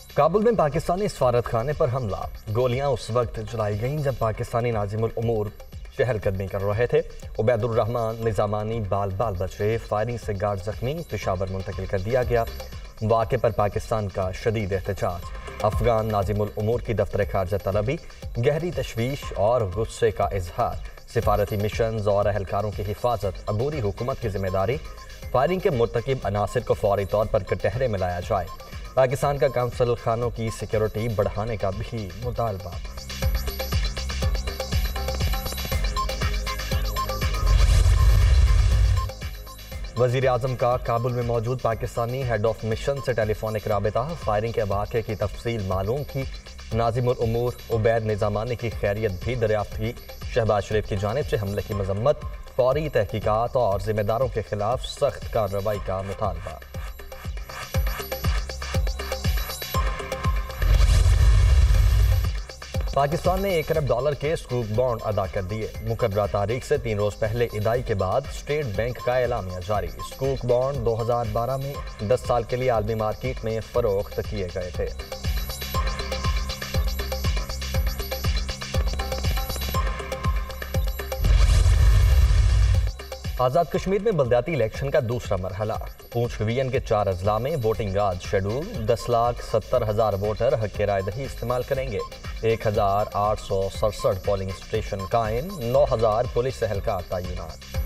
काबुल में पाकिस्तानी सफारत खाने पर हमला। गोलियां उस वक्त चलाई गईं जब पाकिस्तानी नाजिमुल उमूर चहलकदमी कर रहे थे। उबैदुर रहमान निजामानी बाल बाल बचे। फायरिंग से गार्ड जख्मी, पेशावर मुंतकिल कर दिया गया। वाक़े पर पाकिस्तान का शदीद एहतजाज। अफगान नाजिमुल उमूर की दफ्तर खारजा तलबी, गहरी तशवीश और गुस्से का इजहार। सिफारती मिशन और अहलकारों की हिफाजत अबूरी हुकूमत की जिम्मेदारी। फायरिंग के मुर्तकिब अनासिर को फौरी तौर पर कटहरे में लाया जाए। पाकिस्तान का काउंसिल खानों की सिक्योरिटी बढ़ाने का भी मुतालबा। वजीर आजम का काबुल में मौजूद पाकिस्तानी हेड ऑफ मिशन से टेलीफोनिक राबिता। फायरिंग के वाक़े की तफसील मालूम की। नाजिमुल उमूर उबैद निजामानी की खैरियत भी दरियाफ्त की। शहबाज शरीफ की जानिब से हमले की मजम्मत, फौरी तहकीकात और जिम्मेदारों के खिलाफ सख्त कार्रवाई का मुतालबा। पाकिस्तान ने $1 अरब के स्कूक बॉन्ड अदा कर दिए। मुकर्ररा तारीख से 3 रोज पहले इदाई के बाद स्टेट बैंक का एलामिया जारी। स्कूक बॉन्ड 2012 में 10 साल के लिए आलमी मार्केट में फरोख्त किए गए थे। आज़ाद कश्मीर में बल्दियाती इलेक्शन का दूसरा मरहला। पूंछ डिवीजन के 4 अजला में वोटिंग आज शेड्यूल। 10,70,000 वोटर हक के राय दही इस्तेमाल करेंगे। 1,867 पोलिंग स्टेशन कायम। 9,000 पुलिस एहलकार तैनात।